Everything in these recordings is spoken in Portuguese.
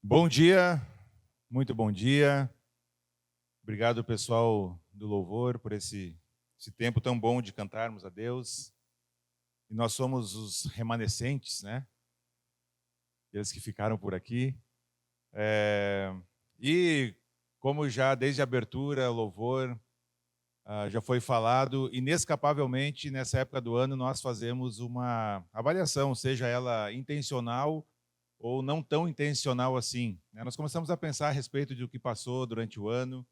Bom dia, muito bom dia. Obrigado, pessoal do louvor, por esse tempo tão bom de cantarmos a Deus. E nós somos os remanescentes, né? Aqueles que ficaram por aqui. E como já desde a abertura, o louvor já foi falado, inescapavelmente nessa época do ano nós fazemos uma avaliação, seja ela intencional ou não tão intencional assim, né? Nós começamos a pensar a respeito do que passou durante o ano.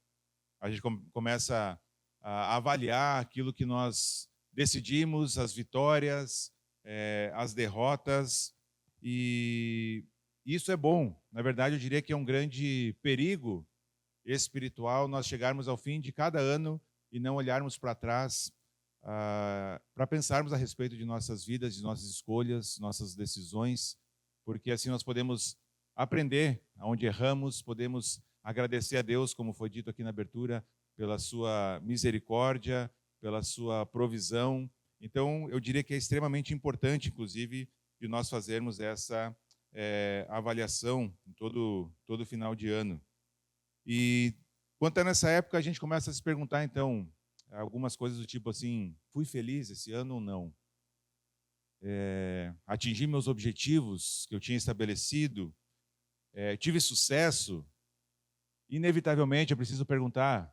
A gente começa a avaliar aquilo que nós decidimos, as vitórias, as derrotas, e isso é bom. Na verdade, eu diria que é um grande perigo espiritual nós chegarmos ao fim de cada ano e não olharmos para trás para pensarmos a respeito de nossas vidas, de nossas escolhas, nossas decisões, porque assim nós podemos aprender aonde erramos, podemos agradecer a Deus, como foi dito aqui na abertura, pela sua misericórdia, pela sua provisão. Então, eu diria que é extremamente importante, inclusive, de nós fazermos essa avaliação em todo final de ano. E quando é nessa época, a gente começa a se perguntar, então, algumas coisas do tipo assim: fui feliz esse ano ou não? Atingi meus objetivos que eu tinha estabelecido? Tive sucesso? Inevitavelmente, eu preciso perguntar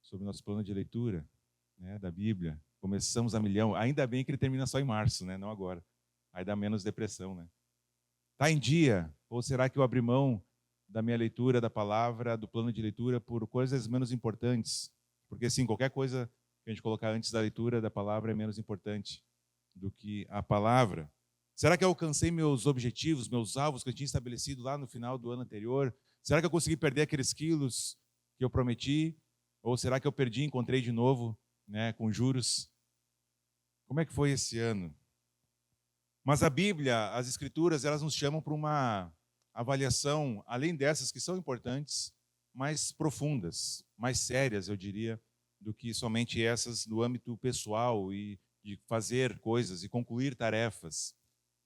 sobre o nosso plano de leitura, né, da Bíblia. Começamos a milhão. Ainda bem que ele termina só em março, né, não agora. Aí dá menos depressão, né? Está em dia? Ou será que eu abri mão da minha leitura da palavra, do plano de leitura, por coisas menos importantes? Porque, sim, qualquer coisa que a gente colocar antes da leitura da palavra é menos importante do que a palavra. Será que eu alcancei meus objetivos, meus alvos que eu tinha estabelecido lá no final do ano anterior? Será que eu consegui perder aqueles quilos que eu prometi? Ou será que eu perdi e encontrei de novo, né, com juros? Como é que foi esse ano? Mas a Bíblia, as Escrituras, elas nos chamam para uma avaliação, além dessas que são importantes, mais profundas, mais sérias, eu diria, do que somente essas no âmbito pessoal e de fazer coisas e concluir tarefas.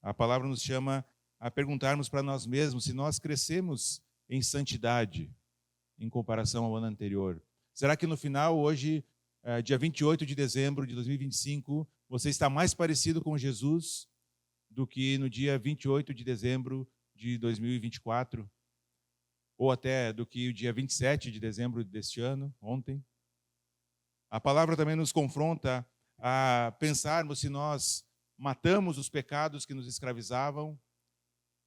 A palavra nos chama a perguntarmos para nós mesmos se nós crescemos em santidade em comparação ao ano anterior. Será que no final, hoje, dia 28 de dezembro de 2025, você está mais parecido com Jesus do que no dia 28 de dezembro de 2024, ou até do que o dia 27 de dezembro deste ano, ontem? A palavra também nos confronta a pensarmos se nós matamos os pecados que nos escravizavam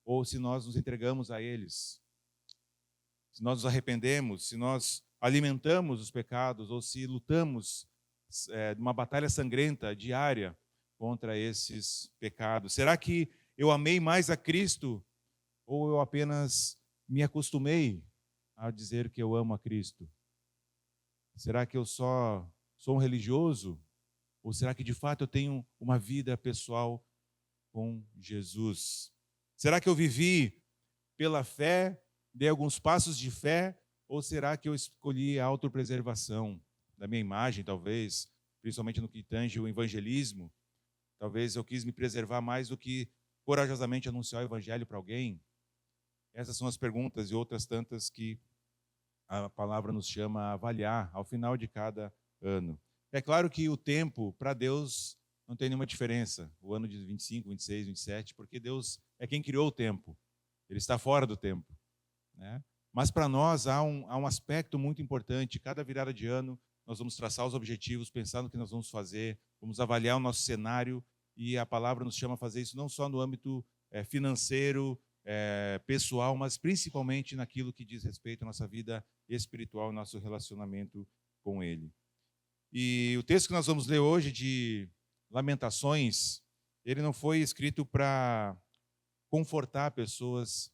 ou se nós nos entregamos a eles. Se nós nos arrependemos, se nós alimentamos os pecados ou se lutamos uma batalha sangrenta diária contra esses pecados. Será que eu amei mais a Cristo ou eu apenas me acostumei a dizer que eu amo a Cristo? Será que eu só sou um religioso ou será que de fato eu tenho uma vida pessoal com Jesus? Será que eu vivi pela fé, dei alguns passos de fé, ou será que eu escolhi a autopreservação da minha imagem, talvez, principalmente no que tange o evangelismo? Talvez eu quis me preservar mais do que corajosamente anunciar o evangelho para alguém? Essas são as perguntas e outras tantas que a palavra nos chama a avaliar ao final de cada ano. É claro que o tempo, para Deus, não tem nenhuma diferença. O ano de 25, 26, 27, porque Deus é quem criou o tempo. Ele está fora do tempo, né? Mas para nós há um aspecto muito importante. Cada virada de ano, nós vamos traçar os objetivos, pensar no que nós vamos fazer, vamos avaliar o nosso cenário, e a palavra nos chama a fazer isso não só no âmbito financeiro, pessoal, mas principalmente naquilo que diz respeito à nossa vida espiritual, nosso relacionamento com Ele. E o texto que nós vamos ler hoje, de Lamentações, ele não foi escrito para confortar pessoas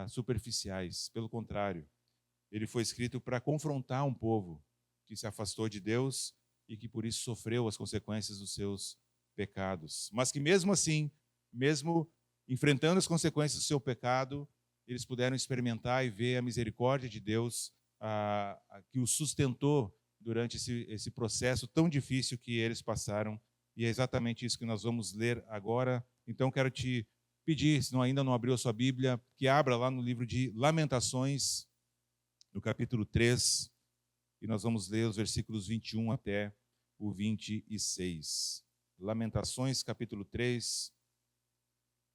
superficiais. Pelo contrário, ele foi escrito para confrontar um povo que se afastou de Deus e que por isso sofreu as consequências dos seus pecados. Mas que mesmo assim, mesmo enfrentando as consequências do seu pecado, eles puderam experimentar e ver a misericórdia de Deus que os sustentou durante esse processo tão difícil que eles passaram. E é exatamente isso que nós vamos ler agora. Então, quero te pedir, se ainda não abriu a sua Bíblia, que abra lá no livro de Lamentações, no capítulo 3, e nós vamos ler os versículos 21 até o 26. Lamentações, capítulo 3,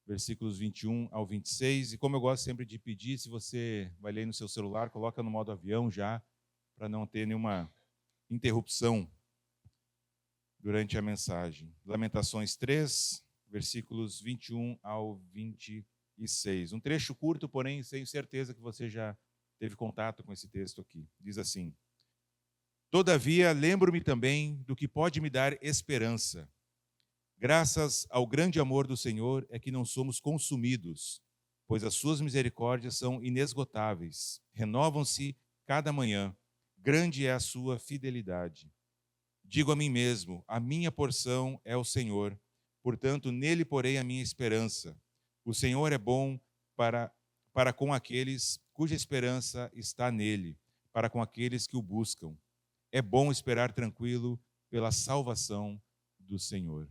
versículos 21 ao 26. E como eu gosto sempre de pedir, se você vai ler no seu celular, coloca no modo avião já, para não ter nenhuma interrupção durante a mensagem. Lamentações 3, versículos 21 ao 26. Um trecho curto, porém, tenho certeza que você já teve contato com esse texto aqui. Diz assim: Todavia, lembro-me também do que pode me dar esperança. Graças ao grande amor do Senhor é que não somos consumidos, pois as suas misericórdias são inesgotáveis, renovam-se cada manhã. Grande é a sua fidelidade. Digo a mim mesmo, a minha porção é o Senhor, portanto nele porei a minha esperança. O Senhor é bom para com aqueles cuja esperança está nele, para com aqueles que o buscam. É bom esperar tranquilo pela salvação do Senhor.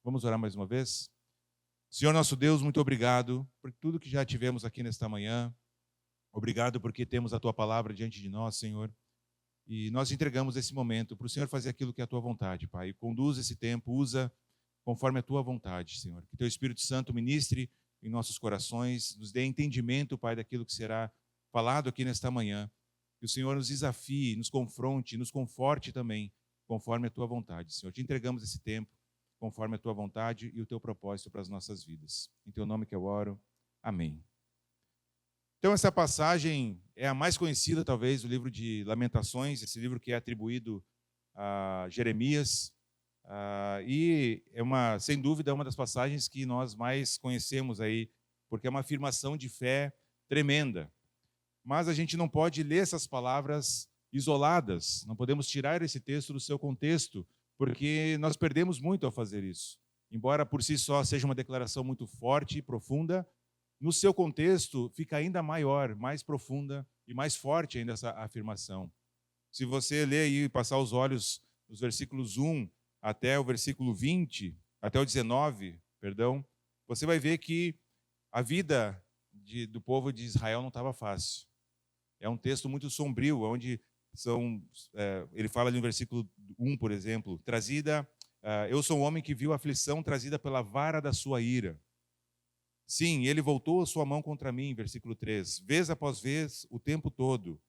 Vamos orar mais uma vez? Senhor nosso Deus, muito obrigado por tudo que já tivemos aqui nesta manhã. Obrigado porque temos a Tua palavra diante de nós, Senhor. E nós entregamos esse momento para o Senhor fazer aquilo que é a Tua vontade, Pai. Conduz esse tempo, usa conforme a Tua vontade, Senhor. Que Teu Espírito Santo ministre em nossos corações, nos dê entendimento, Pai, daquilo que será falado aqui nesta manhã. Que o Senhor nos desafie, nos confronte, nos conforte também, conforme a Tua vontade, Senhor. Te entregamos esse tempo, conforme a Tua vontade e o Teu propósito para as nossas vidas. Em Teu nome que eu oro. Amém. Então, essa passagem é a mais conhecida, talvez, do livro de Lamentações, esse livro que é atribuído a Jeremias, e é sem dúvida, uma das passagens que nós mais conhecemos aí, porque é uma afirmação de fé tremenda. Mas a gente não pode ler essas palavras isoladas, não podemos tirar esse texto do seu contexto, porque nós perdemos muito ao fazer isso. Embora por si só seja uma declaração muito forte e profunda, no seu contexto fica ainda maior, mais profunda e mais forte ainda essa afirmação. Se você ler e passar os olhos nos versículos 1 até o versículo 20, até o 19, perdão, você vai ver que a vida do povo de Israel não estava fácil. É um texto muito sombrio, onde ele fala ali no versículo 1, por exemplo, eu sou um homem que viu a aflição trazida pela vara da sua ira. Sim, ele voltou a sua mão contra mim, versículo 3, vez após vez, o tempo todo.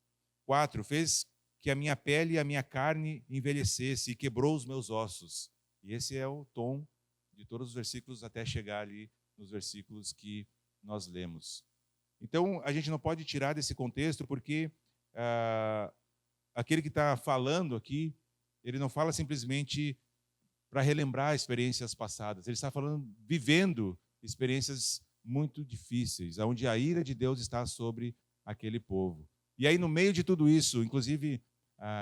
4, fez que a minha pele e a minha carne envelhecesse e quebrou os meus ossos. E esse é o tom de todos os versículos até chegar ali nos versículos que nós lemos. Então, a gente não pode tirar desse contexto porque aquele que está falando aqui, ele não fala simplesmente para relembrar experiências passadas. Ele está falando, vivendo experiências muito difíceis, onde a ira de Deus está sobre aquele povo. E aí, no meio de tudo isso, inclusive,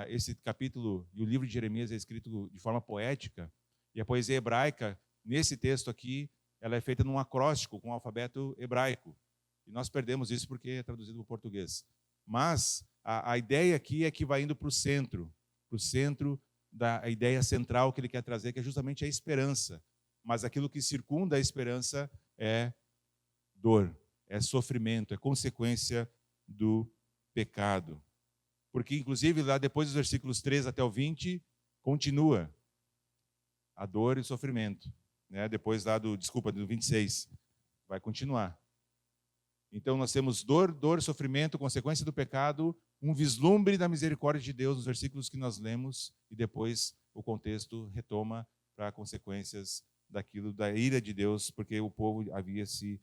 esse capítulo e o livro de Jeremias é escrito de forma poética, e a poesia hebraica, nesse texto aqui, ela é feita num acróstico, com o alfabeto hebraico. E nós perdemos isso porque é traduzido para o português. Mas a ideia aqui é que vai indo para o centro da ideia central que ele quer trazer, que é justamente a esperança. Mas aquilo que circunda a esperança é dor, é sofrimento, é consequência do pecado. Porque, inclusive, lá depois dos versículos 3 até o 20, continua a dor e o sofrimento. Né? Depois lá do 26, vai continuar. Então, nós temos dor, sofrimento, consequência do pecado, um vislumbre da misericórdia de Deus nos versículos que nós lemos, e depois o contexto retoma para consequências daquilo, da ira de Deus, porque o povo havia se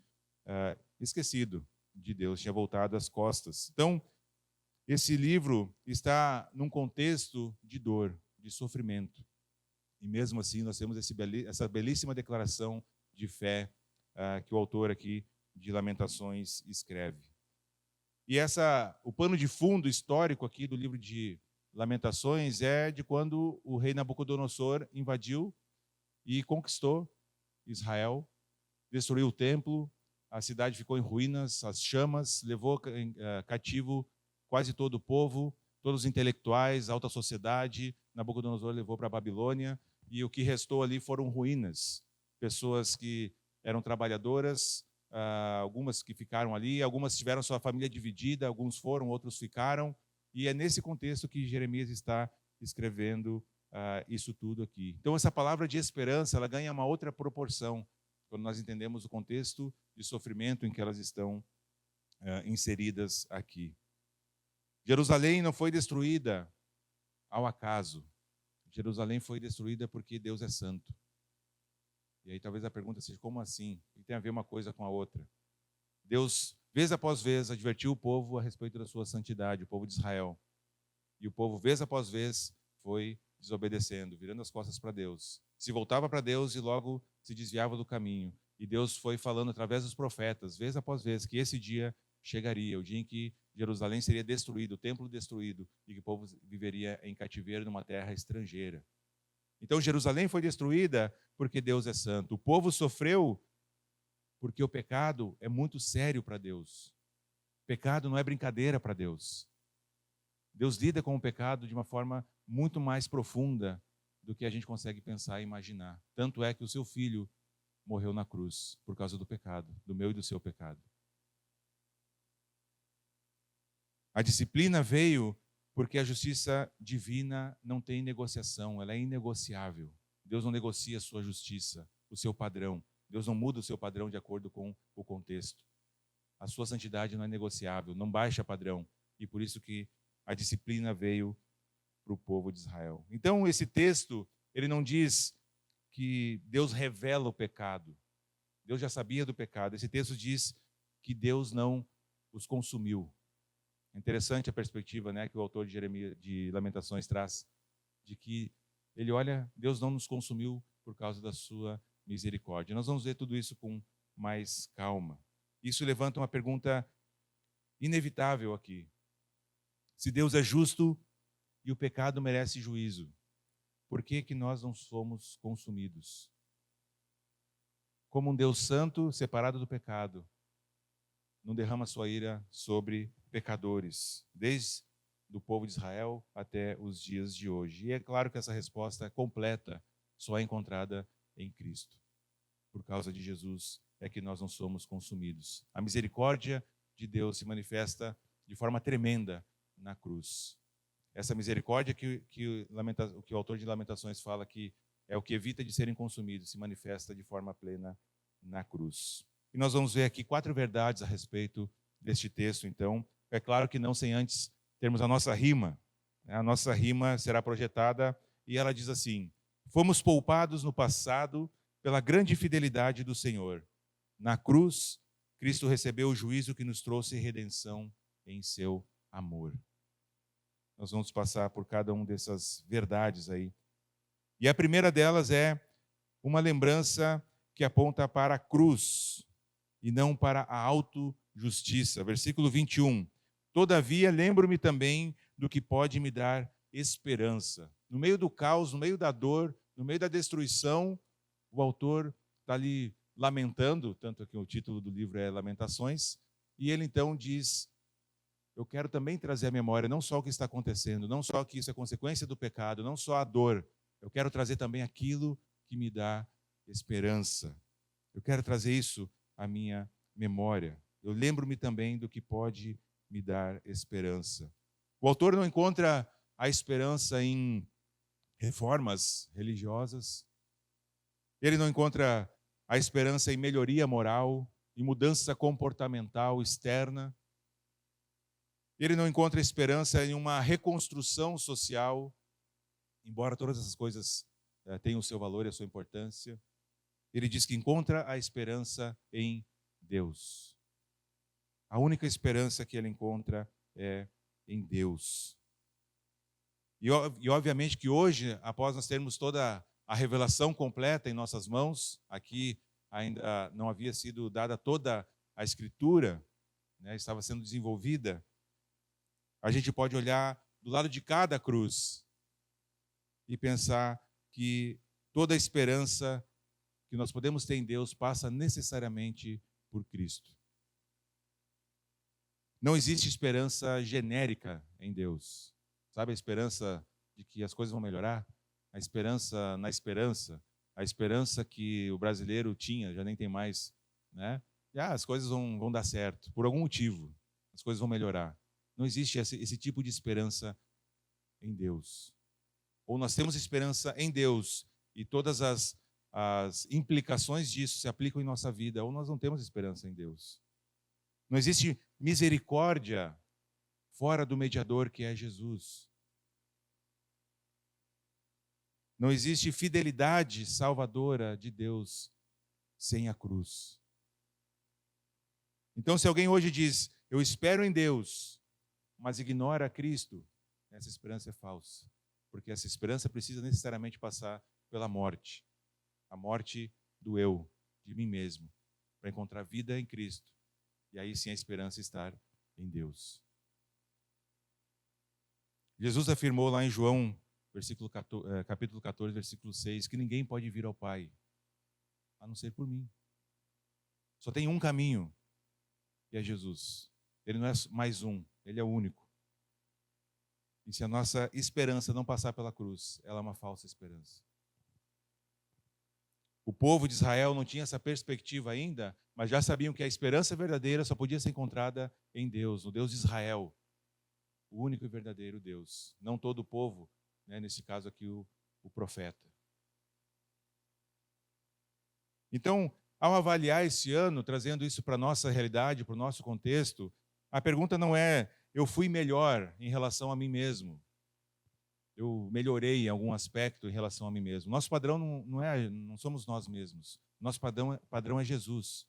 esquecido de Deus, tinha voltado as costas. Então, esse livro está num contexto de dor, de sofrimento. E mesmo assim, nós temos essa belíssima declaração de fé que o autor aqui de Lamentações escreve. E o pano de fundo histórico aqui do livro de Lamentações é de quando o rei Nabucodonosor invadiu e conquistou Israel, destruiu o templo, a cidade ficou em ruínas, as chamas, levou cativo quase todo o povo, todos os intelectuais, a alta sociedade. Nabucodonosor levou para a Babilônia, e o que restou ali foram ruínas. Pessoas que eram trabalhadoras, algumas que ficaram ali, algumas tiveram sua família dividida, alguns foram, outros ficaram, e é nesse contexto que Jeremias está escrevendo isso tudo aqui. Então, essa palavra de esperança, ela ganha uma outra proporção quando nós entendemos o contexto de sofrimento em que elas estão inseridas aqui. Jerusalém não foi destruída ao acaso. Jerusalém foi destruída porque Deus é santo. E aí talvez a pergunta seja, como assim? O que tem a ver uma coisa com a outra? Deus, vez após vez, advertiu o povo a respeito da sua santidade, o povo de Israel. E o povo, vez após vez, foi desobedecendo, virando as costas para Deus. Se voltava para Deus e logo se desviava do caminho. E Deus foi falando através dos profetas, vez após vez, que esse dia chegaria, o dia em que Jerusalém seria destruído, o templo destruído, e que o povo viveria em cativeiro numa terra estrangeira. Então Jerusalém foi destruída porque Deus é santo. O povo sofreu porque o pecado é muito sério para Deus. Pecado não é brincadeira para Deus. Deus lida com o pecado de uma forma muito mais profunda do que a gente consegue pensar e imaginar. Tanto é que o seu filho morreu na cruz por causa do pecado, do meu e do seu pecado. A disciplina veio porque a justiça divina não tem negociação, ela é inegociável. Deus não negocia a sua justiça, o seu padrão. Deus não muda o seu padrão de acordo com o contexto. A sua santidade não é negociável, não baixa padrão. E por isso que a disciplina veio para o povo de Israel. Então, esse texto, ele não diz que Deus revela o pecado. Deus já sabia do pecado. Esse texto diz que Deus não os consumiu. É interessante a perspectiva, né, que o autor de Lamentações traz, de que ele olha, Deus não nos consumiu por causa da sua misericórdia. Nós vamos ver tudo isso com mais calma. Isso levanta uma pergunta inevitável aqui. Se Deus é justo e o pecado merece juízo, por que que nós não somos consumidos? Como um Deus santo, separado do pecado, não derrama sua ira sobre pecadores, desde o povo de Israel até os dias de hoje. E é claro que essa resposta completa só é encontrada em Cristo. Por causa de Jesus é que nós não somos consumidos. A misericórdia de Deus se manifesta de forma tremenda na cruz. Essa misericórdia que o autor de Lamentações fala que é o que evita de serem consumidos, se manifesta de forma plena na cruz. E nós vamos ver aqui 4 verdades a respeito deste texto, então. É claro que não sem antes termos a nossa rima. A nossa rima será projetada e ela diz assim: fomos poupados no passado pela grande fidelidade do Senhor. Na cruz, Cristo recebeu o juízo que nos trouxe redenção em seu amor. Nós vamos passar por cada uma dessas verdades aí. E a primeira delas é uma lembrança que aponta para a cruz e não para a autojustiça. Versículo 21. Todavia, lembro-me também do que pode me dar esperança. No meio do caos, no meio da dor, no meio da destruição, o autor está ali lamentando, tanto que o título do livro é Lamentações, e ele então diz: eu quero também trazer à memória não só o que está acontecendo, não só que isso é consequência do pecado, não só a dor, eu quero trazer também aquilo que me dá esperança. Eu quero trazer isso à minha memória. Eu lembro-me também do que pode me dar esperança. O autor não encontra a esperança em reformas religiosas. Ele não encontra a esperança em melhoria moral, em mudança comportamental externa. Ele não encontra esperança em uma reconstrução social, embora todas essas coisas tenham o seu valor e a sua importância. Ele diz que encontra a esperança em Deus. A única esperança que ele encontra é em Deus. E obviamente que hoje, após nós termos toda a revelação completa em nossas mãos, aqui ainda não havia sido dada toda a Escritura, né, estava sendo desenvolvida, a gente pode olhar do lado de cada cruz e pensar que toda a esperança que nós podemos ter em Deus passa necessariamente por Cristo. Não existe esperança genérica em Deus. Sabe a esperança de que as coisas vão melhorar? A esperança na esperança. A esperança que o brasileiro tinha, já nem tem mais, né? e as coisas vão dar certo, por algum motivo, as coisas vão melhorar. Não existe esse tipo de esperança em Deus. Ou nós temos esperança em Deus e todas as implicações disso se aplicam em nossa vida, ou nós não temos esperança em Deus. Não existe misericórdia fora do mediador que é Jesus. Não existe fidelidade salvadora de Deus sem a cruz. Então, se alguém hoje diz, eu espero em Deus, mas ignora Cristo, essa esperança é falsa. Porque essa esperança precisa necessariamente passar pela morte. A morte do eu, de mim mesmo, para encontrar vida em Cristo. E aí sim a esperança estar em Deus. Jesus afirmou lá em João, capítulo 14, versículo 6, que ninguém pode vir ao Pai, a não ser por mim. Só tem um caminho, e é Jesus. Ele não é mais um, ele é o único. E se a nossa esperança não passar pela cruz, ela é uma falsa esperança. O povo de Israel não tinha essa perspectiva ainda, mas já sabiam que a esperança verdadeira só podia ser encontrada em Deus, no Deus de Israel, o único e verdadeiro Deus. Não todo o povo, né, nesse caso aqui o profeta. Então, ao avaliar esse ano, trazendo isso para a nossa realidade, para o nosso contexto, a pergunta não é, eu fui melhor em relação a mim mesmo. Eu melhorei em algum aspecto em relação a mim mesmo. Nosso padrão não somos nós mesmos. Nosso padrão é Jesus.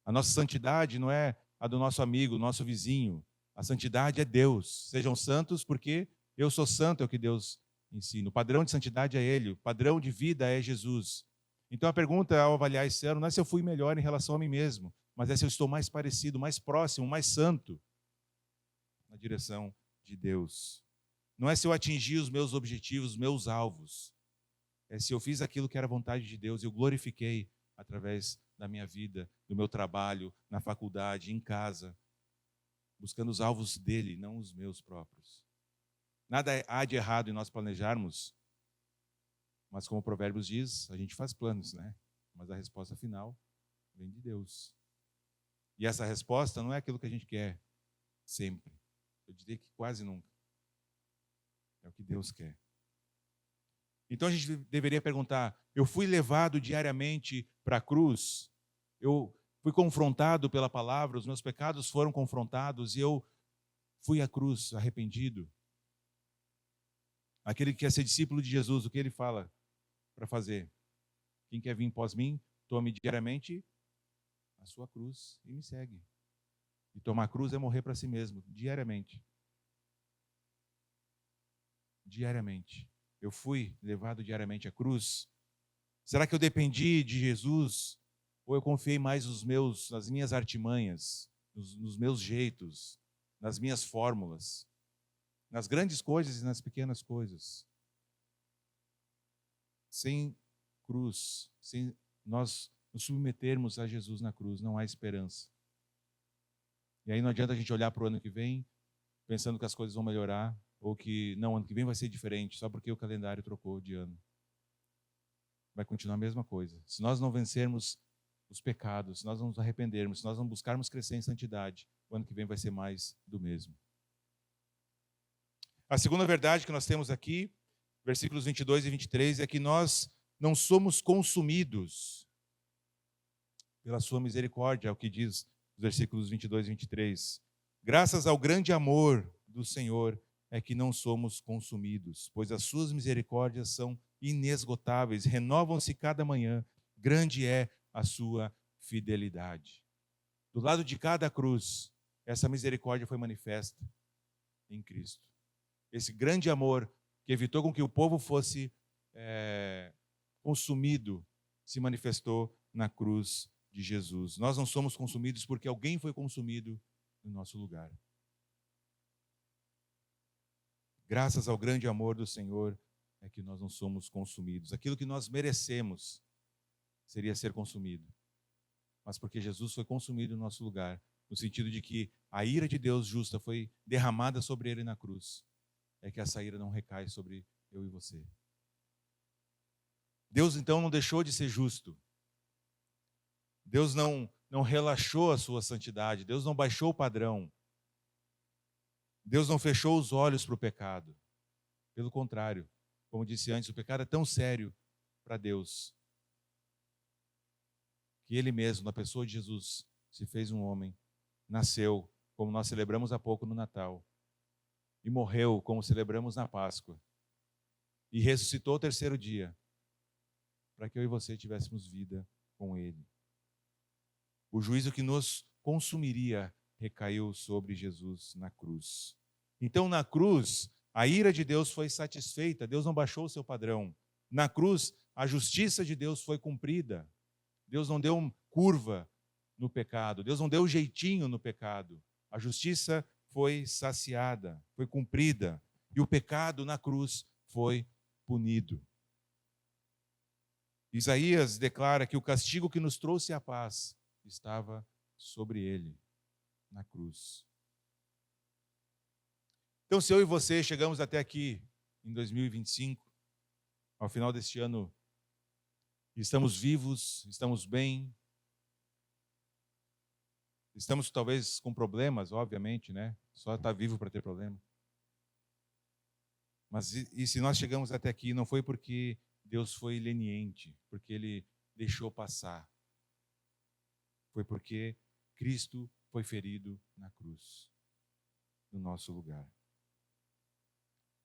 A nossa santidade não é a do nosso amigo, nosso vizinho. A santidade é Deus. Sejam santos porque eu sou santo, é o que Deus ensina. O padrão de santidade é Ele. O padrão de vida é Jesus. Então a pergunta ao avaliar esse ano não é se eu fui melhor em relação a mim mesmo, mas é se eu estou mais parecido, mais próximo, mais santo na direção de Deus. Não é se eu atingi os meus objetivos, os meus alvos. É se eu fiz aquilo que era vontade de Deus e eu glorifiquei através da minha vida, do meu trabalho, na faculdade, em casa, buscando os alvos dele, não os meus próprios. Nada há de errado em nós planejarmos, mas como o Provérbios diz, a gente faz planos, né? Mas a resposta final vem de Deus. E essa resposta não é aquilo que a gente quer sempre. Eu diria que quase nunca. É o que Deus quer. Então a gente deveria perguntar, eu fui levado diariamente para a cruz? Eu fui confrontado pela palavra, os meus pecados foram confrontados e eu fui à cruz arrependido? Aquele que quer ser discípulo de Jesus, o que ele fala para fazer? Quem quer vir após mim, tome diariamente a sua cruz e me segue. E tomar a cruz é morrer para si mesmo, diariamente. Diariamente. Eu fui levado diariamente à cruz? Será que eu dependi de Jesus? Ou eu confiei mais nas minhas artimanhas, nos meus jeitos, nas minhas fórmulas, nas grandes coisas e nas pequenas coisas? Sem cruz, sem nós nos submetermos a Jesus na cruz, não há esperança. E aí não adianta a gente olhar para o ano que vem, pensando que as coisas vão melhorar, ou que não, ano que vem vai ser diferente, só porque o calendário trocou de ano. Vai continuar a mesma coisa. Se nós não vencermos os pecados, se nós não nos arrependermos, se nós não buscarmos crescer em santidade, o ano que vem vai ser mais do mesmo. A segunda verdade que nós temos aqui, versículos 22 e 23, é que nós não somos consumidos pela sua misericórdia, é o que diz os versículos 22 e 23. Graças ao grande amor do Senhor é que não somos consumidos, pois as suas misericórdias são inesgotáveis, renovam-se cada manhã, grande é a sua fidelidade. Do lado de cada cruz, essa misericórdia foi manifesta em Cristo. Esse grande amor que evitou com que o povo fosse consumido, se manifestou na cruz de Jesus. Nós não somos consumidos porque alguém foi consumido no nosso lugar. Graças ao grande amor do Senhor é que nós não somos consumidos. Aquilo que nós merecemos seria ser consumido. Mas porque Jesus foi consumido no nosso lugar, no sentido de que a ira de Deus justa foi derramada sobre ele na cruz, é que essa ira não recai sobre eu e você. Deus então não deixou de ser justo. Deus não não relaxou a sua santidade, Deus não baixou o padrão, Deus não fechou os olhos para o pecado. Pelo contrário, como disse antes, o pecado é tão sério para Deus que Ele mesmo, na pessoa de Jesus, se fez um homem, nasceu, como nós celebramos há pouco no Natal, e morreu, como celebramos na Páscoa, e ressuscitou ao terceiro dia, para que eu e você tivéssemos vida com Ele. O juízo que nos consumiria recaiu sobre Jesus na cruz. Então, na cruz, a ira de Deus foi satisfeita, Deus não baixou o seu padrão. Na cruz, a justiça de Deus foi cumprida. Deus não deu curva no pecado, Deus não deu jeitinho no pecado. A justiça foi saciada, foi cumprida, e o pecado na cruz foi punido. Isaías declara que o castigo que nos trouxe a paz estava sobre ele, na cruz. Então, se eu e você chegamos até aqui em 2025, ao final deste ano, estamos vivos, estamos bem, estamos talvez com problemas, obviamente, né? Só está vivo para ter problema. Mas e se nós chegamos até aqui, não foi porque Deus foi leniente, porque Ele deixou passar. Foi porque Cristo foi ferido na cruz, no nosso lugar.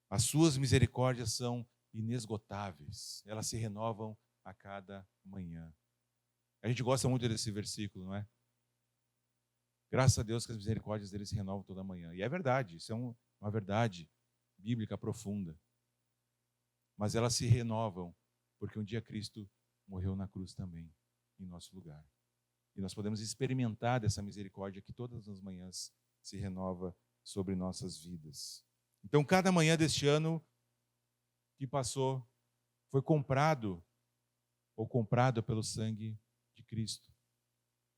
As suas misericórdias são inesgotáveis, elas se renovam a cada manhã. A gente gosta muito desse versículo, não é? Graças a Deus que as misericórdias dele se renovam toda manhã. E é verdade, isso é uma verdade bíblica profunda. Mas elas se renovam porque um dia Cristo morreu na cruz também, em nosso lugar. E nós podemos experimentar dessa misericórdia que todas as manhãs se renova sobre nossas vidas. Então, cada manhã deste ano que passou foi comprado ou comprado pelo sangue de Cristo.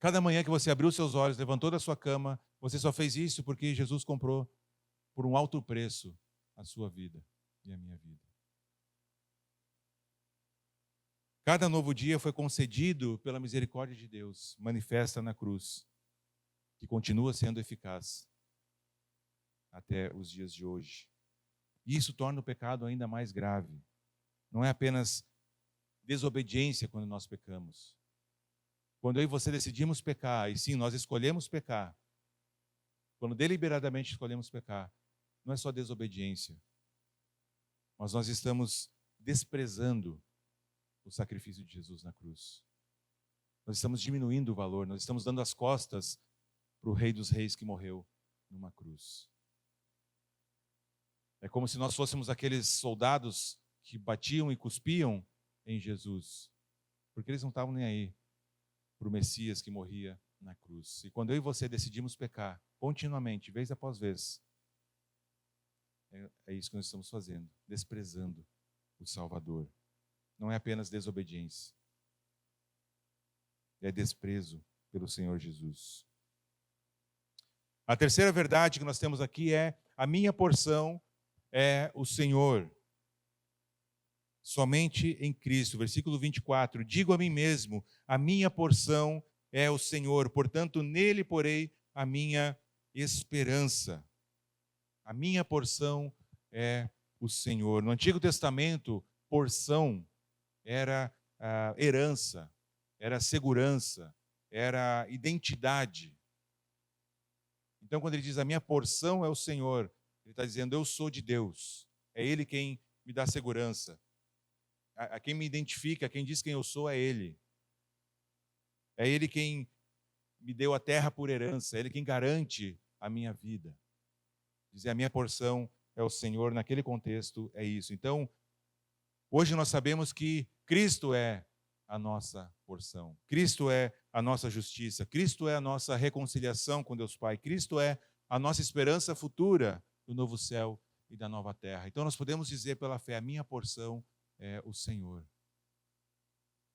Cada manhã que você abriu seus olhos, levantou da sua cama, você só fez isso porque Jesus comprou por um alto preço a sua vida e a minha vida. Cada novo dia foi concedido pela misericórdia de Deus, manifesta na cruz, que continua sendo eficaz até os dias de hoje. E isso torna o pecado ainda mais grave. Não é apenas desobediência quando nós pecamos. Quando eu e você decidimos pecar, e sim, nós escolhemos pecar, quando deliberadamente escolhemos pecar, não é só desobediência, mas nós estamos desprezando o sacrifício de Jesus na cruz. Nós estamos diminuindo o valor, nós estamos dando as costas para o Rei dos Reis que morreu numa cruz. É como se nós fôssemos aqueles soldados que batiam e cuspiam em Jesus, porque eles não estavam nem aí para o Messias que morria na cruz. E quando eu e você decidimos pecar continuamente, vez após vez, é isso que nós estamos fazendo, desprezando o Salvador. Não é apenas desobediência, é desprezo pelo Senhor Jesus. A terceira verdade que nós temos aqui é: a minha porção é o Senhor. Somente em Cristo. Versículo 24. Digo a mim mesmo, a minha porção é o Senhor, portanto nele porei a minha esperança. A minha porção é o Senhor. No Antigo Testamento, porção era herança, era segurança, era identidade. Então, quando ele diz a minha porção é o Senhor, ele está dizendo eu sou de Deus. É Ele quem me dá segurança. A quem me identifica, quem diz quem eu sou é Ele. É Ele quem me deu a terra por herança, é Ele quem garante a minha vida. Dizer a minha porção é o Senhor, naquele contexto é isso. Então, hoje nós sabemos que Cristo é a nossa porção. Cristo é a nossa justiça. Cristo é a nossa reconciliação com Deus Pai. Cristo é a nossa esperança futura do novo céu e da nova terra. Então nós podemos dizer pela fé, a minha porção é o Senhor.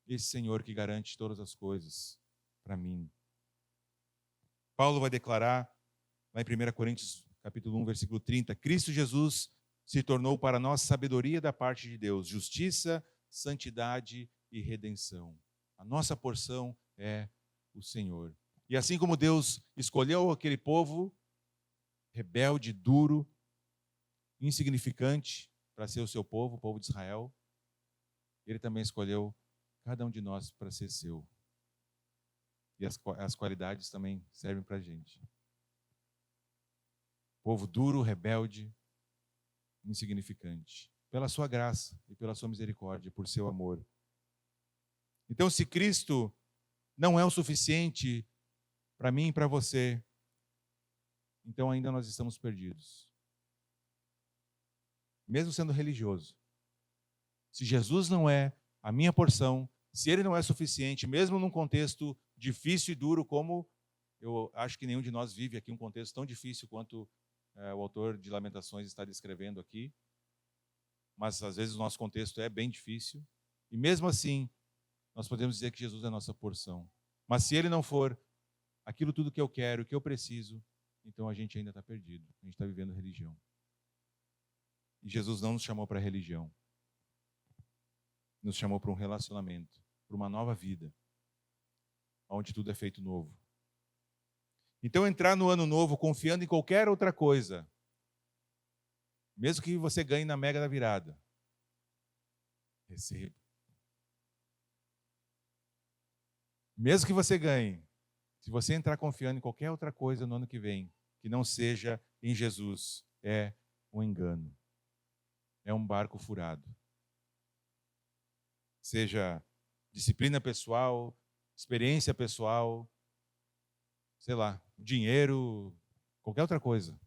Esse Senhor que garante todas as coisas para mim. Paulo vai declarar, lá em 1 Coríntios capítulo 1, versículo 30, Cristo Jesus se tornou para nós sabedoria da parte de Deus, justiça, santidade e redenção. A nossa porção é o Senhor. E assim como Deus escolheu aquele povo rebelde, duro, insignificante para ser o seu povo, o povo de Israel, Ele também escolheu cada um de nós para ser seu. E as qualidades também servem para a gente. Povo duro, rebelde, insignificante. Pela sua graça e pela sua misericórdia, por seu amor. Então, se Cristo não é o suficiente para mim e para você, então ainda nós estamos perdidos. Mesmo sendo religioso. Se Jesus não é a minha porção, se Ele não é suficiente, mesmo num contexto difícil e duro, como eu acho que nenhum de nós vive aqui um contexto tão difícil quanto o autor de Lamentações está descrevendo aqui, mas às vezes o nosso contexto é bem difícil, e mesmo assim, nós podemos dizer que Jesus é a nossa porção. Mas se Ele não for aquilo tudo que eu quero, que eu preciso, então a gente ainda está perdido, a gente está vivendo religião. E Jesus não nos chamou para religião, nos chamou para um relacionamento, para uma nova vida, onde tudo é feito novo. Então entrar no ano novo confiando em qualquer outra coisa, mesmo que você ganhe na mega da virada, receba. Mesmo que você ganhe, se você entrar confiando em qualquer outra coisa no ano que vem, que não seja em Jesus, é um engano. É um barco furado. Seja disciplina pessoal, experiência pessoal, sei lá, dinheiro, qualquer outra coisa.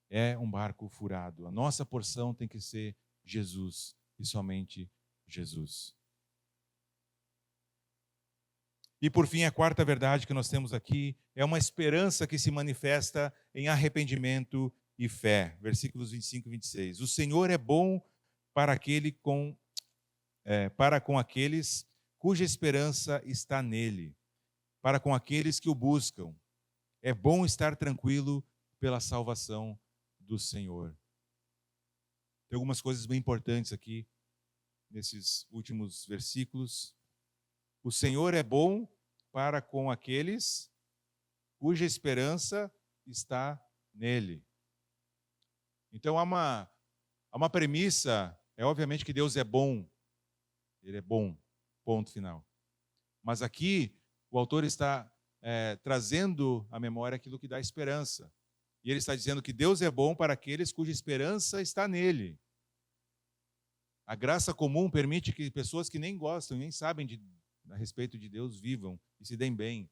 É um barco furado. A nossa porção tem que ser Jesus e somente Jesus. E por fim, a quarta verdade que nós temos aqui é uma esperança que se manifesta em arrependimento e fé. Versículos 25 e 26. O Senhor é bom para com aqueles cuja esperança está nele, para com aqueles que o buscam. É bom estar tranquilo pela salvação do Senhor. Tem algumas coisas bem importantes aqui, nesses últimos versículos. O Senhor é bom para com aqueles cuja esperança está nele. Então há uma premissa, é obviamente que Deus é bom. Ele é bom, ponto final. Mas aqui o autor está trazendo à memória aquilo que dá esperança. E ele está dizendo que Deus é bom para aqueles cuja esperança está nele. A graça comum permite que pessoas que nem gostam, nem sabem a respeito de Deus, vivam e se deem bem.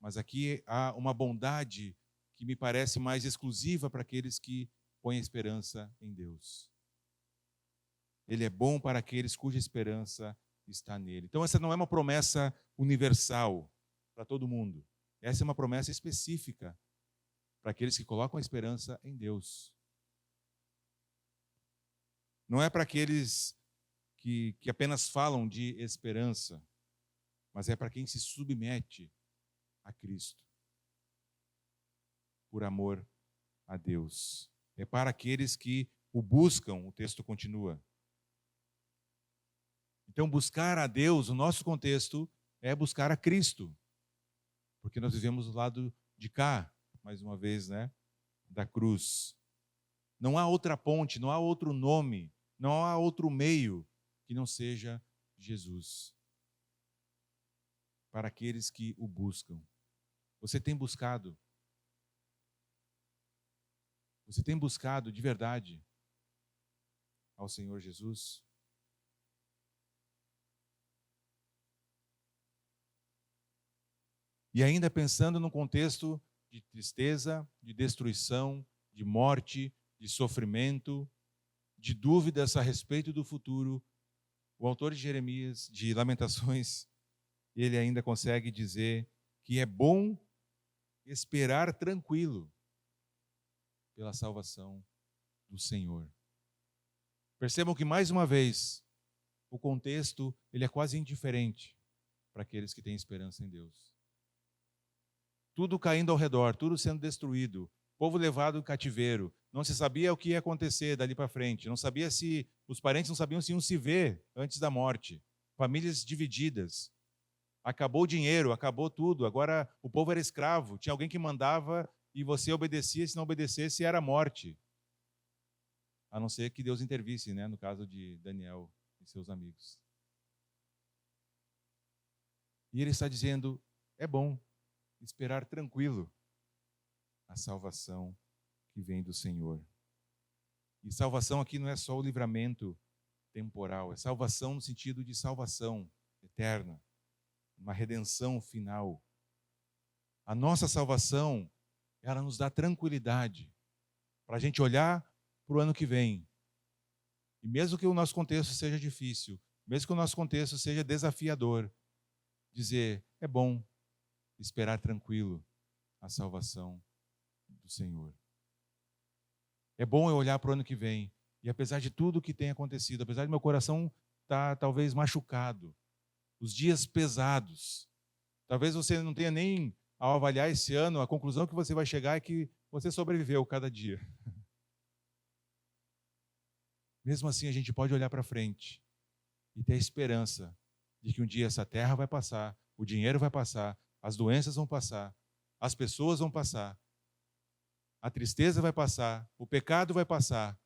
Mas aqui há uma bondade que me parece mais exclusiva para aqueles que põem a esperança em Deus. Ele é bom para aqueles cuja esperança está nele. Então essa não é uma promessa universal para todo mundo. Essa é uma promessa específica para aqueles que colocam a esperança em Deus. Não é para aqueles que apenas falam de esperança, mas é para quem se submete a Cristo, por amor a Deus. É para aqueles que o buscam, o texto continua. Então, buscar a Deus, o nosso contexto, é buscar a Cristo, porque nós vivemos do lado de cá, mais uma vez, né, da cruz. Não há outra ponte, não há outro nome, não há outro meio que não seja Jesus. Para aqueles que o buscam. Você tem buscado? Você tem buscado de verdade ao Senhor Jesus? E ainda pensando num contexto de tristeza, de destruição, de morte, de sofrimento, de dúvidas a respeito do futuro, o autor de Jeremias, de Lamentações, ele ainda consegue dizer que é bom esperar tranquilo pela salvação do Senhor. Percebam que, mais uma vez, o contexto ele é quase indiferente para aqueles que têm esperança em Deus. Tudo caindo ao redor, tudo sendo destruído, povo levado em cativeiro, não se sabia o que ia acontecer dali para frente, não sabia os parentes não sabiam se iam se ver antes da morte, famílias divididas. Acabou o dinheiro, acabou tudo. Agora o povo era escravo. Tinha alguém que mandava e você obedecia. Se não obedecesse, era morte. A não ser que Deus intervisse, né? No caso de Daniel e seus amigos. E ele está dizendo, é bom esperar tranquilo a salvação que vem do Senhor. E salvação aqui não é só o livramento temporal, é salvação no sentido de salvação eterna, uma redenção final. A nossa salvação, ela nos dá tranquilidade para a gente olhar para o ano que vem. E mesmo que o nosso contexto seja difícil, mesmo que o nosso contexto seja desafiador, dizer, é bom esperar tranquilo a salvação do Senhor. É bom eu olhar para o ano que vem, e apesar de tudo que tem acontecido, apesar de meu coração estar talvez machucado, os dias pesados, talvez você não tenha nem, ao avaliar esse ano, a conclusão que você vai chegar é que você sobreviveu cada dia. Mesmo assim, a gente pode olhar para frente e ter a esperança de que um dia essa terra vai passar, o dinheiro vai passar, as doenças vão passar, as pessoas vão passar, a tristeza vai passar, o pecado vai passar,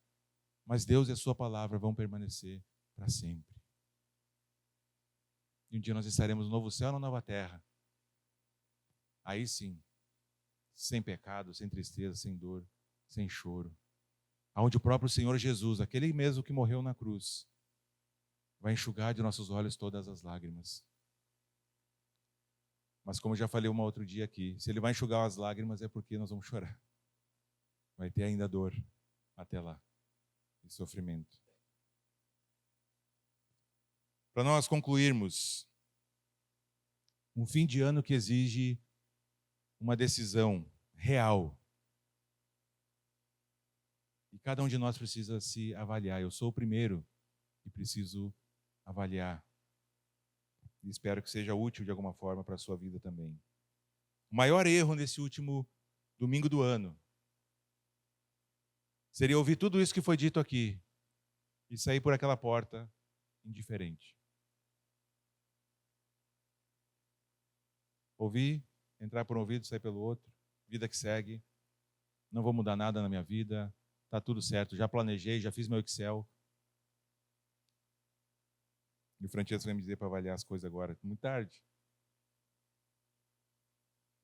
mas Deus e a sua palavra vão permanecer para sempre. E um dia nós estaremos no novo céu e na nova terra. Aí sim, sem pecado, sem tristeza, sem dor, sem choro. Onde o próprio Senhor Jesus, aquele mesmo que morreu na cruz, vai enxugar de nossos olhos todas as lágrimas. Mas como eu já falei um outro dia aqui, se Ele vai enxugar as lágrimas é porque nós vamos chorar. Vai ter ainda dor até lá e sofrimento. Para nós concluirmos, um fim de ano que exige uma decisão real. E cada um de nós precisa se avaliar. Eu sou o primeiro que preciso avaliar. E espero que seja útil de alguma forma para a sua vida também. O maior erro nesse último domingo do ano seria ouvir tudo isso que foi dito aqui e sair por aquela porta indiferente. Ouvir, entrar por um ouvido, sair pelo outro, vida que segue, não vou mudar nada na minha vida, está tudo certo, já planejei, já fiz meu Excel. E o Francesco vai me dizer para avaliar as coisas agora, muito tarde.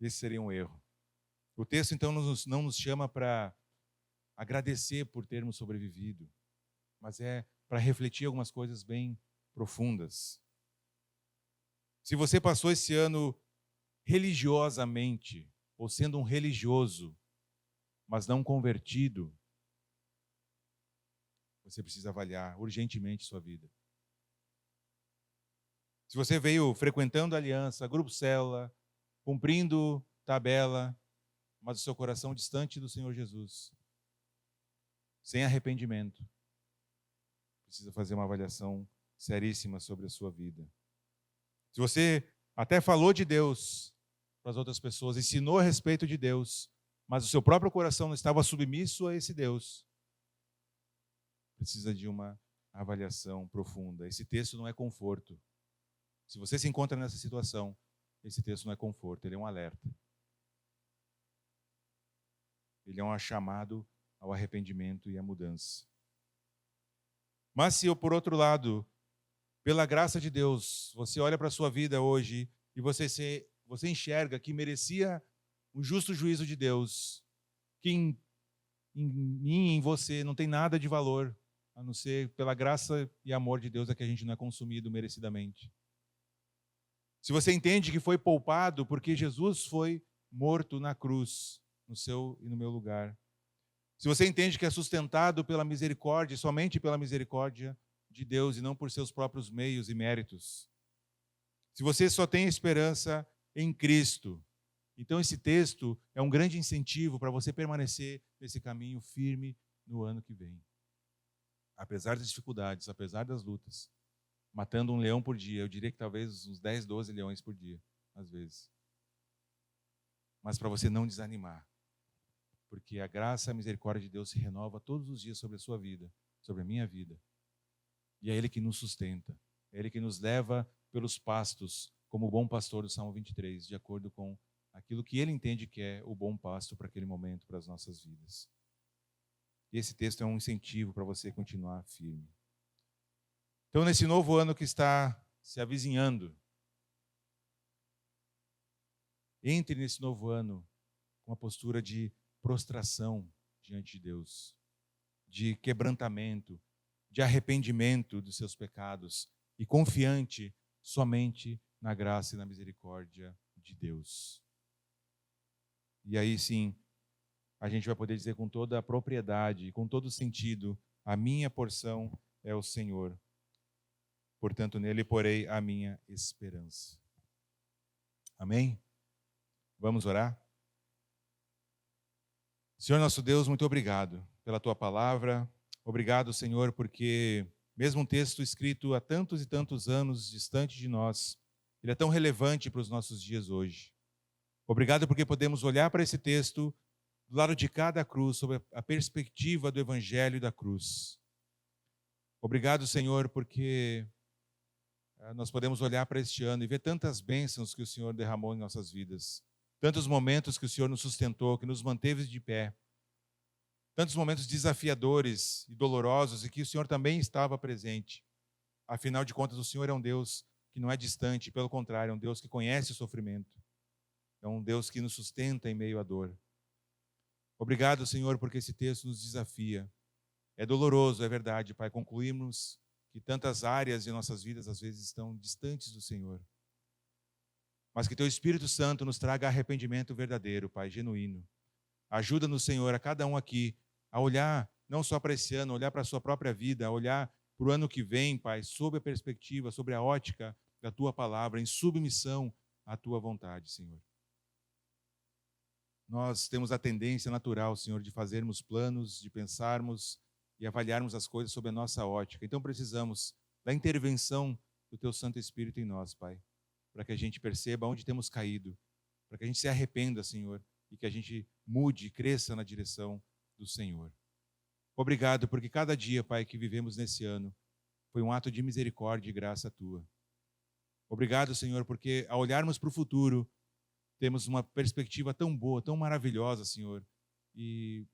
Esse seria um erro. O texto, então, não nos chama para agradecer por termos sobrevivido, mas é para refletir algumas coisas bem profundas. Se você passou esse ano religiosamente, ou sendo um religioso, mas não convertido, você precisa avaliar urgentemente sua vida. Se você veio frequentando a aliança, grupo célula, cumprindo tabela, mas o seu coração distante do Senhor Jesus, sem arrependimento, precisa fazer uma avaliação seríssima sobre a sua vida. Se você até falou de Deus para as outras pessoas, ensinou a respeito de Deus, mas o seu próprio coração não estava submisso a esse Deus, precisa de uma avaliação profunda. Esse texto não é conforto. Se você se encontra nessa situação, esse texto não é conforto, ele é um alerta. Ele é um chamado ao arrependimento e à mudança. Mas se, por outro lado, pela graça de Deus, você olha para a sua vida hoje e você enxerga que merecia um justo juízo de Deus, que em mim, em você, não tem nada de valor, a não ser pela graça e amor de Deus é que a gente não é consumido merecidamente. Se você entende que foi poupado porque Jesus foi morto na cruz, no seu e no meu lugar. Se você entende que é sustentado pela misericórdia, somente pela misericórdia de Deus e não por seus próprios meios e méritos. Se você só tem esperança em Cristo, então esse texto é um grande incentivo para você permanecer nesse caminho firme no ano que vem. Apesar das dificuldades, apesar das lutas, matando um leão por dia, eu diria que talvez uns 10, 12 leões por dia, às vezes. Mas para você não desanimar, porque a graça e a misericórdia de Deus se renova todos os dias sobre a sua vida, sobre a minha vida. E é Ele que nos sustenta, é Ele que nos leva pelos pastos como o bom pastor do Salmo 23, de acordo com aquilo que ele entende que é o bom pasto para aquele momento, para as nossas vidas. E esse texto é um incentivo para você continuar firme. Então, nesse novo ano que está se avizinhando, entre nesse novo ano com uma postura de prostração diante de Deus, de quebrantamento, de arrependimento dos seus pecados e confiante somente na graça e na misericórdia de Deus. E aí sim, a gente vai poder dizer com toda a propriedade e com todo o sentido: a minha porção é o Senhor, portanto nele porei a minha esperança. Amém? Vamos orar? Senhor nosso Deus, muito obrigado pela tua palavra. Obrigado, Senhor, porque mesmo um texto escrito há tantos e tantos anos distante de nós, ele é tão relevante para os nossos dias hoje. Obrigado porque podemos olhar para esse texto do lado de cada cruz, sob a perspectiva do Evangelho e da cruz. Obrigado, Senhor, porque nós podemos olhar para este ano e ver tantas bênçãos que o Senhor derramou em nossas vidas. Tantos momentos que o Senhor nos sustentou, que nos manteve de pé. Tantos momentos desafiadores e dolorosos e que o Senhor também estava presente. Afinal de contas, o Senhor é um Deus que não é distante, pelo contrário, é um Deus que conhece o sofrimento. É um Deus que nos sustenta em meio à dor. Obrigado, Senhor, porque esse texto nos desafia. É doloroso, é verdade, Pai, concluirmos que tantas áreas de nossas vidas às vezes estão distantes do Senhor. Mas que Teu Espírito Santo nos traga arrependimento verdadeiro, Pai, genuíno. Ajuda-nos, Senhor, a cada um aqui a olhar, não só para esse ano, olhar para a sua própria vida, a olhar para o ano que vem, Pai, sob a perspectiva, sobre a ótica da Tua palavra, em submissão à Tua vontade, Senhor. Nós temos a tendência natural, Senhor, de fazermos planos, de pensarmos e avaliarmos as coisas sob a nossa ótica. Então precisamos da intervenção do Teu Santo Espírito em nós, Pai, para que a gente perceba onde temos caído, para que a gente se arrependa, Senhor, e que a gente mude e cresça na direção do Senhor. Obrigado, porque cada dia, Pai, que vivemos nesse ano foi um ato de misericórdia e graça Tua. Obrigado, Senhor, porque ao olharmos para o futuro, temos uma perspectiva tão boa, tão maravilhosa, Senhor, e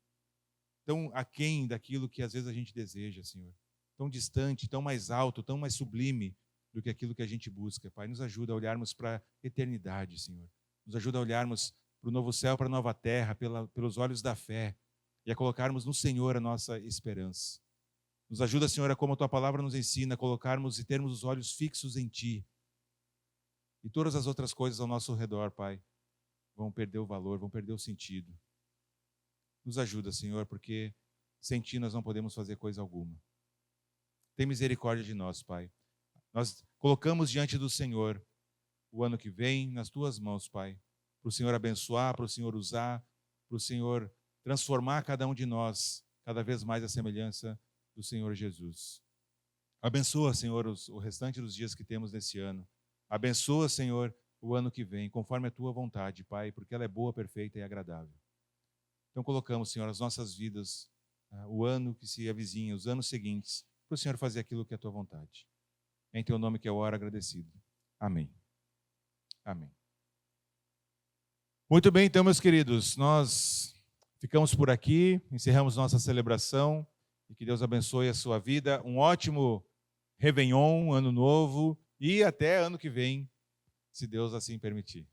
tão aquém daquilo que às vezes a gente deseja, Senhor. Tão distante, tão mais alto, tão mais sublime do que aquilo que a gente busca. Pai, nos ajuda a olharmos para a eternidade, Senhor. Nos ajuda a olharmos para o novo céu, para a nova terra, pelos olhos da fé, e a colocarmos no Senhor a nossa esperança. Nos ajuda, Senhor, como a Tua palavra nos ensina, a colocarmos e termos os olhos fixos em Ti. E todas as outras coisas ao nosso redor, Pai, vão perder o valor, vão perder o sentido. Nos ajuda, Senhor, porque sem Ti nós não podemos fazer coisa alguma. Tem misericórdia de nós, Pai. Nós colocamos diante do Senhor o ano que vem nas Tuas mãos, Pai, para o Senhor abençoar, para o Senhor usar, para o Senhor transformar cada um de nós cada vez mais à semelhança do Senhor Jesus. Abençoa, Senhor, o restante dos dias que temos nesse ano. Abençoa, Senhor, o ano que vem, conforme a Tua vontade, Pai, porque ela é boa, perfeita e agradável. Então colocamos, Senhor, as nossas vidas, o ano que se avizinha, os anos seguintes, para o Senhor fazer aquilo que é a Tua vontade. Em Teu nome que eu oro agradecido. Amém. Amém. Muito bem, então, meus queridos, nós ficamos por aqui, encerramos nossa celebração e que Deus abençoe a sua vida. Um ótimo Réveillon, ano novo e até ano que vem, se Deus assim permitir.